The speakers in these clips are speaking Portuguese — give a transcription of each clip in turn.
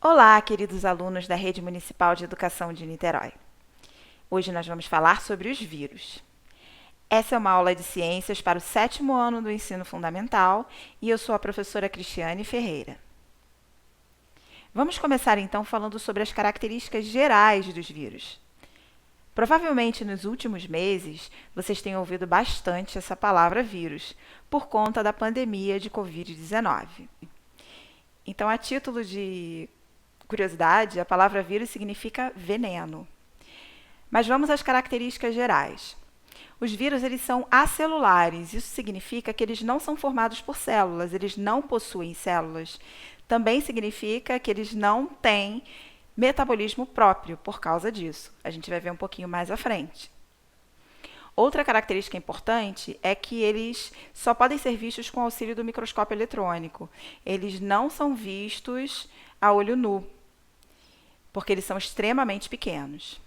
Olá, queridos alunos da Rede Municipal de Educação de Niterói. Hoje nós vamos falar sobre os vírus. Essa é uma aula de ciências para o 7º ano do ensino fundamental e eu sou a professora Cristiane Ferreira. Vamos começar então falando sobre as características gerais dos vírus. Provavelmente nos últimos meses vocês tenham ouvido bastante essa palavra vírus, por conta da pandemia de Covid-19. Então, a título de curiosidade, a palavra vírus significa veneno. Mas vamos às características gerais. Os vírus eles são acelulares, isso significa que eles não são formados por células, eles não possuem células. Também significa que eles não têm metabolismo próprio por causa disso. A gente vai ver um pouquinho mais à frente. Outra característica importante é que eles só podem ser vistos com auxílio do microscópio eletrônico. Eles não são vistos a olho nu, porque eles são extremamente pequenos.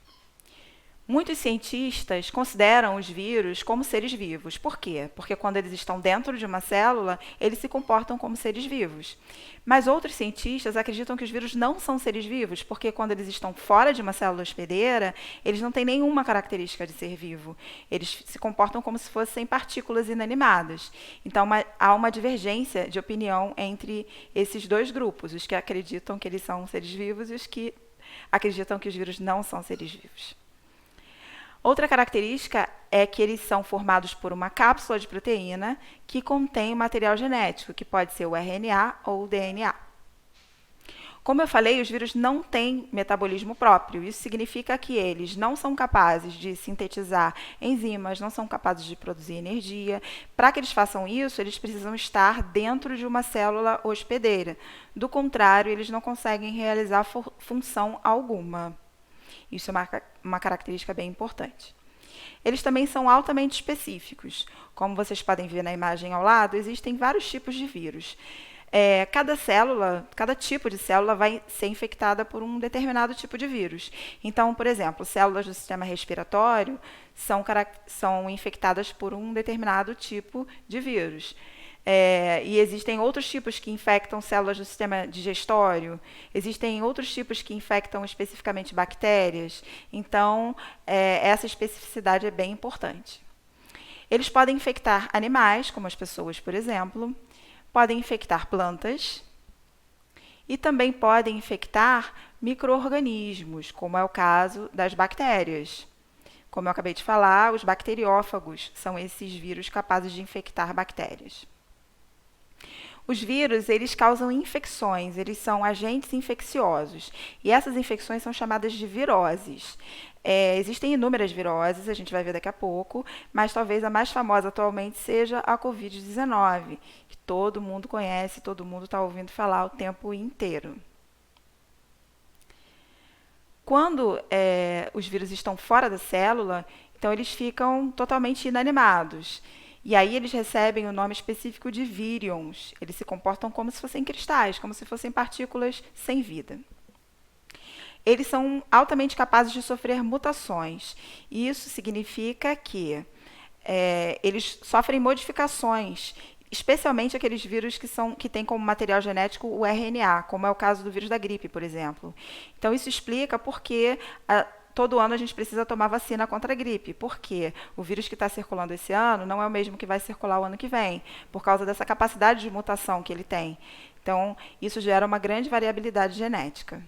Muitos cientistas consideram os vírus como seres vivos. Por quê? Porque quando eles estão dentro de uma célula, eles se comportam como seres vivos. Mas outros cientistas acreditam que os vírus não são seres vivos, porque quando eles estão fora de uma célula hospedeira, eles não têm nenhuma característica de ser vivo. Eles se comportam como se fossem partículas inanimadas. Então, há uma divergência de opinião entre esses dois grupos, os que acreditam que eles são seres vivos e os que acreditam que os vírus não são seres vivos. Outra característica é que eles são formados por uma cápsula de proteína que contém material genético, que pode ser o RNA ou o DNA. Como eu falei, os vírus não têm metabolismo próprio. Isso significa que eles não são capazes de sintetizar enzimas, não são capazes de produzir energia. Para que eles façam isso, eles precisam estar dentro de uma célula hospedeira. Do contrário, eles não conseguem realizar função alguma. Isso é uma característica bem importante. Eles também são altamente específicos. Como vocês podem ver na imagem ao lado, existem vários tipos de vírus. Cada tipo de célula vai ser infectada por um determinado tipo de vírus. Então, por exemplo, células do sistema respiratório são infectadas por um determinado tipo de vírus. E existem outros tipos que infectam células do sistema digestório, existem outros tipos que infectam especificamente bactérias. Então, essa especificidade é bem importante. Eles podem infectar animais, como as pessoas, por exemplo, podem infectar plantas e também podem infectar micro-organismos, como é o caso das bactérias. Como eu acabei de falar, os bacteriófagos são esses vírus capazes de infectar bactérias. Os vírus, eles causam infecções, eles são agentes infecciosos. E essas infecções são chamadas de viroses. Existem inúmeras viroses, a gente vai ver daqui a pouco, mas talvez a mais famosa atualmente seja a Covid-19, que todo mundo conhece, todo mundo está ouvindo falar o tempo inteiro. Quando os vírus estão fora da célula, então eles ficam totalmente inanimados. E aí eles recebem o nome específico de vírions. Eles se comportam como se fossem cristais, como se fossem partículas sem vida. Eles são altamente capazes de sofrer mutações. E isso significa que eles sofrem modificações, especialmente aqueles vírus que têm como material genético o RNA, como é o caso do vírus da gripe, por exemplo. Então, isso explica por que todo ano a gente precisa tomar vacina contra a gripe, porque o vírus que está circulando esse ano não é o mesmo que vai circular o ano que vem, por causa dessa capacidade de mutação que ele tem. Então, isso gera uma grande variabilidade genética.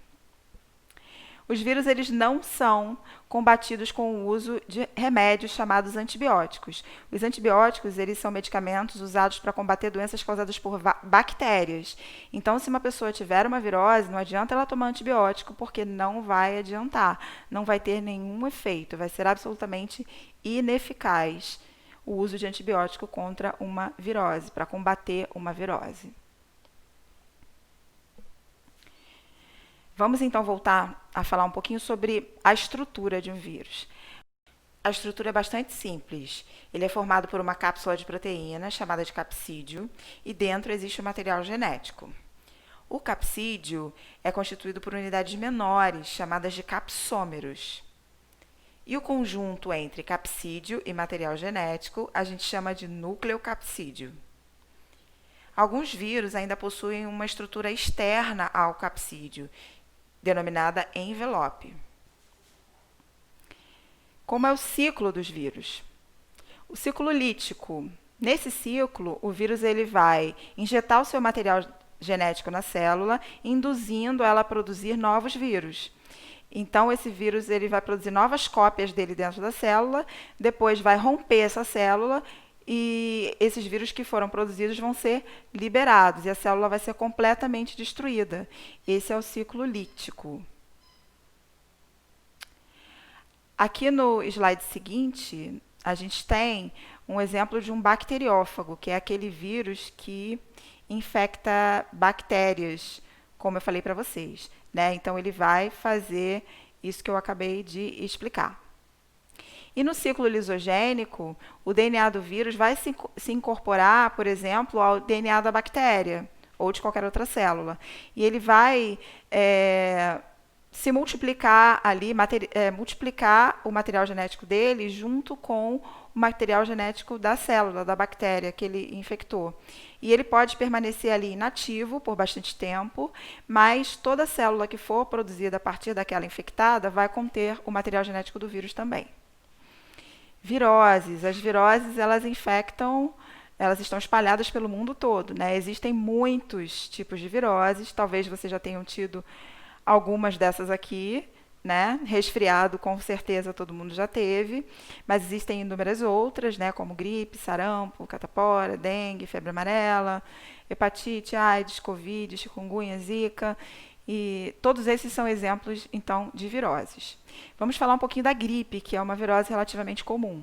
Os vírus eles não são combatidos com o uso de remédios chamados antibióticos. Os antibióticos eles são medicamentos usados para combater doenças causadas por bactérias. Então, se uma pessoa tiver uma virose, não adianta ela tomar antibiótico, porque não vai adiantar, não vai ter nenhum efeito, vai ser absolutamente ineficaz o uso de antibiótico contra uma virose, para combater uma virose. Vamos então voltar a falar um pouquinho sobre a estrutura de um vírus. A estrutura é bastante simples. Ele é formado por uma cápsula de proteína, chamada de capsídio, e dentro existe o material genético. O capsídio é constituído por unidades menores, chamadas de capsômeros. E o conjunto entre capsídio e material genético a gente chama de nucleocapsídio. Alguns vírus ainda possuem uma estrutura externa ao capsídio, denominada envelope. Como é o ciclo dos vírus? O ciclo lítico. Nesse ciclo, o vírus ele vai injetar o seu material genético na célula, induzindo ela a produzir novos vírus. Então, esse vírus ele vai produzir novas cópias dele dentro da célula, depois vai romper essa célula e esses vírus que foram produzidos vão ser liberados e a célula vai ser completamente destruída. Esse é o ciclo lítico. Aqui no slide seguinte, a gente tem um exemplo de um bacteriófago, que é aquele vírus que infecta bactérias, como eu falei para vocês, né? Então, ele vai fazer isso que eu acabei de explicar. E no ciclo lisogênico, o DNA do vírus vai se incorporar, por exemplo, ao DNA da bactéria ou de qualquer outra célula. E ele vai se multiplicar ali, multiplicar o material genético dele junto com o material genético da célula, da bactéria que ele infectou. E ele pode permanecer ali inativo por bastante tempo, mas toda célula que for produzida a partir daquela infectada vai conter o material genético do vírus também. Viroses. As viroses, elas infectam, elas estão espalhadas pelo mundo todo, né? Existem muitos tipos de viroses, talvez vocês já tenham tido algumas dessas aqui, né? Resfriado, com certeza, todo mundo já teve, mas existem inúmeras outras, né? Como gripe, sarampo, catapora, dengue, febre amarela, hepatite, AIDS, covid, chikungunya, zika, e todos esses são exemplos, então, de viroses. Vamos falar um pouquinho da gripe, que é uma virose relativamente comum.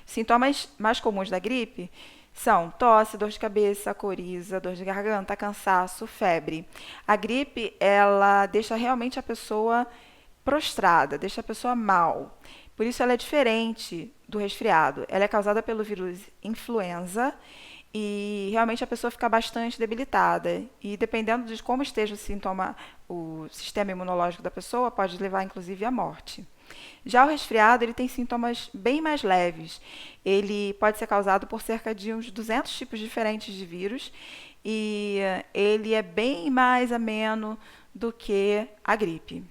Sintomas mais comuns da gripe são tosse, dor de cabeça, coriza, dor de garganta, cansaço, febre. A gripe, ela deixa realmente a pessoa prostrada, deixa a pessoa mal. Por isso ela é diferente do resfriado. Ela é causada pelo vírus influenza e realmente a pessoa fica bastante debilitada. E dependendo de como esteja o sistema imunológico da pessoa, pode levar inclusive à morte. Já o resfriado, ele tem sintomas bem mais leves. Ele pode ser causado por cerca de uns 200 tipos diferentes de vírus e ele é bem mais ameno do que a gripe.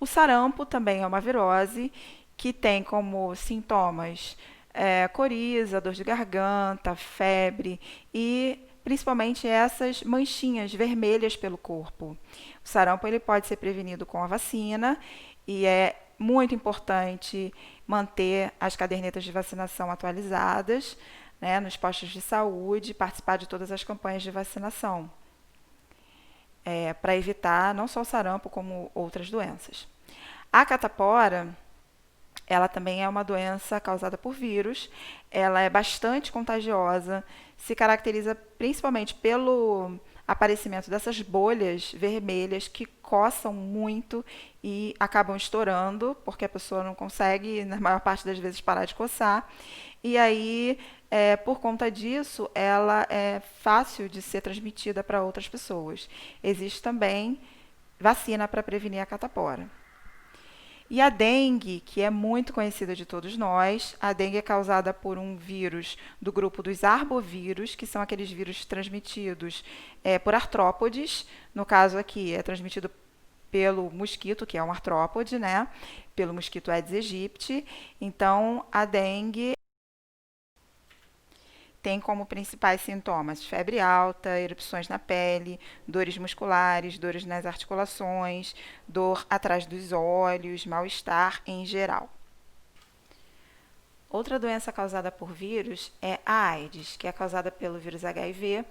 O sarampo também é uma virose que tem como sintomas coriza, dor de garganta, febre e principalmente essas manchinhas vermelhas pelo corpo. O sarampo ele pode ser prevenido com a vacina e é muito importante manter as cadernetas de vacinação atualizadas, né, nos postos de saúde, participar de todas as campanhas de vacinação, para evitar não só o sarampo, como outras doenças. A catapora, ela também é uma doença causada por vírus, ela é bastante contagiosa, se caracteriza principalmente pelo aparecimento dessas bolhas vermelhas que coçam muito e acabam estourando, porque a pessoa não consegue, na maior parte das vezes, parar de coçar. E aí, por conta disso, ela é fácil de ser transmitida para outras pessoas. Existe também vacina para prevenir a catapora. E a dengue, que é muito conhecida de todos nós, a dengue é causada por um vírus do grupo dos arbovírus, que são aqueles vírus transmitidos por artrópodes. No caso aqui, é transmitido pelo mosquito, que é um artrópode, né? Pelo mosquito Aedes aegypti. Então, a dengue tem como principais sintomas febre alta, erupções na pele, dores musculares, dores nas articulações, dor atrás dos olhos, mal-estar em geral. Outra doença causada por vírus é a AIDS, que é causada pelo vírus HIV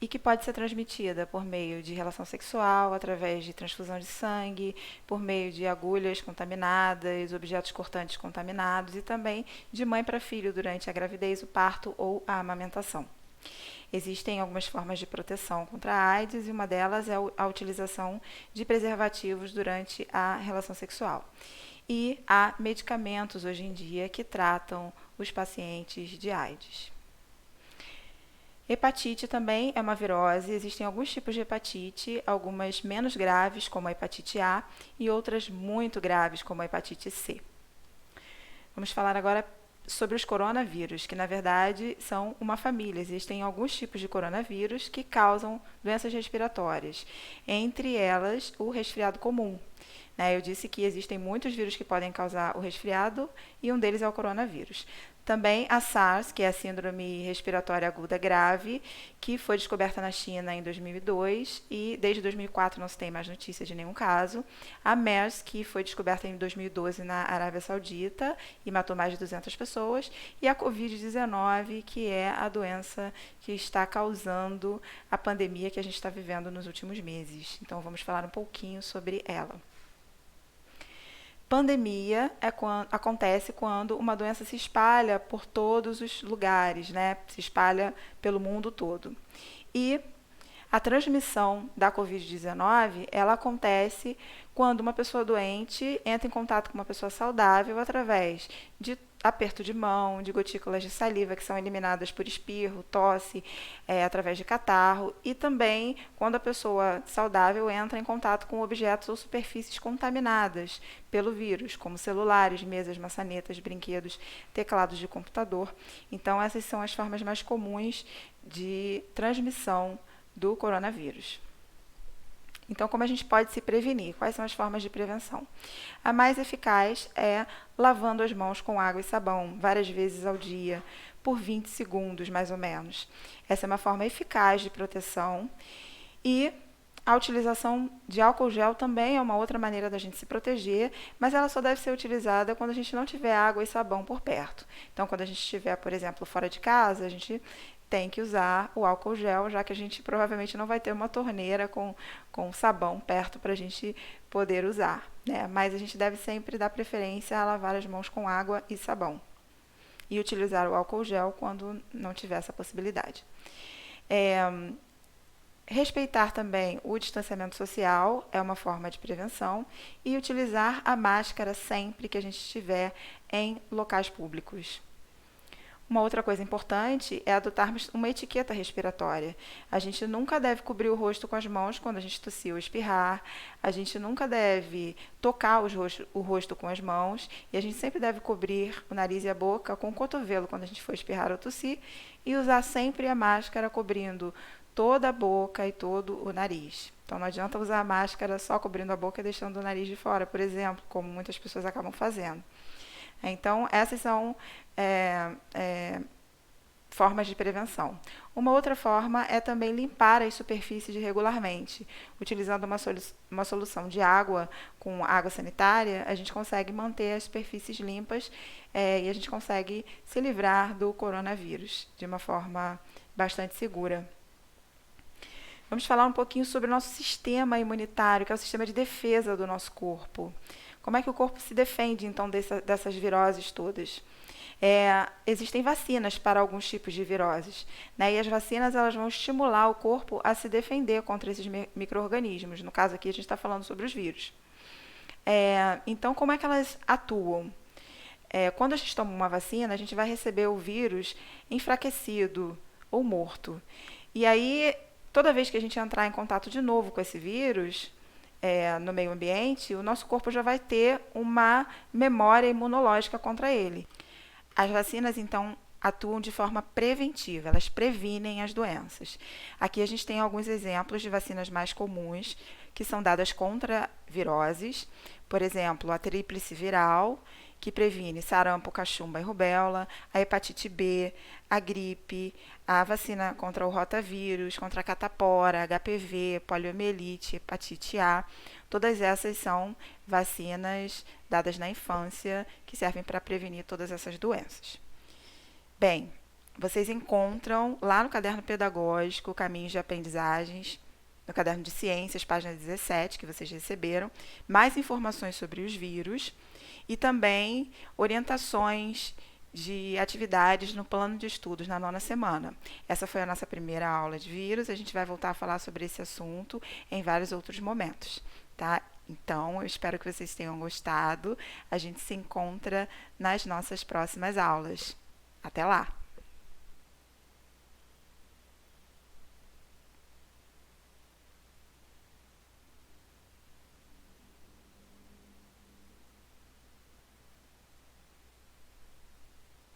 e que pode ser transmitida por meio de relação sexual, através de transfusão de sangue, por meio de agulhas contaminadas, objetos cortantes contaminados e também de mãe para filho durante a gravidez, o parto ou a amamentação. Existem algumas formas de proteção contra a AIDS e uma delas é a utilização de preservativos durante a relação sexual. E há medicamentos hoje em dia que tratam os pacientes de AIDS. Hepatite também é uma virose, existem alguns tipos de hepatite, algumas menos graves, como a hepatite A, e outras muito graves, como a hepatite C. Vamos falar agora sobre os coronavírus, que na verdade são uma família. Existem alguns tipos de coronavírus que causam doenças respiratórias, entre elas o resfriado comum. Eu disse que existem muitos vírus que podem causar o resfriado e um deles é o coronavírus. Também a SARS, que é a Síndrome Respiratória Aguda Grave, que foi descoberta na China em 2002 e desde 2004 não se tem mais notícia de nenhum caso. A MERS, que foi descoberta em 2012 na Arábia Saudita e matou mais de 200 pessoas. E a Covid-19, que é a doença que está causando a pandemia que a gente está vivendo nos últimos meses. Então vamos falar um pouquinho sobre ela. Pandemia acontece quando uma doença se espalha por todos os lugares, se espalha pelo mundo todo. E a transmissão da Covid-19, ela acontece quando uma pessoa doente entra em contato com uma pessoa saudável através de aperto de mão, de gotículas de saliva que são eliminadas por espirro, tosse, através de catarro, e também quando a pessoa saudável entra em contato com objetos ou superfícies contaminadas pelo vírus, como celulares, mesas, maçanetas, brinquedos, teclados de computador. Então, essas são as formas mais comuns de transmissão do coronavírus. Então, como a gente pode se prevenir? Quais são as formas de prevenção? A mais eficaz é lavando as mãos com água e sabão várias vezes ao dia, por 20 segundos, mais ou menos. Essa é uma forma eficaz de proteção. E a utilização de álcool gel também é uma outra maneira da gente se proteger, mas ela só deve ser utilizada quando a gente não tiver água e sabão por perto. Então, quando a gente estiver, por exemplo, fora de casa, a gente tem que usar o álcool gel, já que a gente provavelmente não vai ter uma torneira com sabão perto para a gente poder usar. Mas a gente deve sempre dar preferência a lavar as mãos com água e sabão. E utilizar o álcool gel quando não tiver essa possibilidade. Respeitar também o distanciamento social é uma forma de prevenção. E utilizar a máscara sempre que a gente estiver em locais públicos. Uma outra coisa importante é adotarmos uma etiqueta respiratória. A gente nunca deve cobrir o rosto com as mãos quando a gente tossir ou espirrar. A gente nunca deve tocar o rosto com as mãos. E a gente sempre deve cobrir o nariz e a boca com o cotovelo quando a gente for espirrar ou tossir. E usar sempre a máscara cobrindo toda a boca e todo o nariz. Então não adianta usar a máscara só cobrindo a boca e deixando o nariz de fora, por exemplo, como muitas pessoas acabam fazendo. Então, essas são formas de prevenção. Uma outra forma é também limpar as superfícies regularmente. Utilizando uma solução de água com água sanitária, a gente consegue manter as superfícies limpas e a gente consegue se livrar do coronavírus de uma forma bastante segura. Vamos falar um pouquinho sobre o nosso sistema imunitário, que é o sistema de defesa do nosso corpo. Como é que o corpo se defende, então, dessas viroses todas? Existem vacinas para alguns tipos de viroses, e as vacinas elas vão estimular o corpo a se defender contra esses micro-organismos. No caso aqui, a gente está falando sobre os vírus. Então, como é que elas atuam? Quando a gente toma uma vacina, a gente vai receber o vírus enfraquecido ou morto. E aí, toda vez que a gente entrar em contato de novo com esse vírus, no meio ambiente, o nosso corpo já vai ter uma memória imunológica contra ele. As vacinas, então, atuam de forma preventiva, elas previnem as doenças. Aqui a gente tem alguns exemplos de vacinas mais comuns que são dadas contra viroses, por exemplo, a tríplice viral, que previne sarampo, cachumba e rubéola, a hepatite B, a gripe, a vacina contra o rotavírus, contra a catapora, HPV, poliomielite, hepatite A. Todas essas são vacinas dadas na infância que servem para prevenir todas essas doenças. Bem, vocês encontram lá no caderno pedagógico Caminhos de Aprendizagens, no caderno de Ciências, página 17, que vocês receberam, mais informações sobre os vírus e também orientações de atividades no plano de estudos na 9ª semana. Essa foi a nossa primeira aula de vírus, a gente vai voltar a falar sobre esse assunto em vários outros momentos, tá? Então, eu espero que vocês tenham gostado. A gente se encontra nas nossas próximas aulas. Até lá!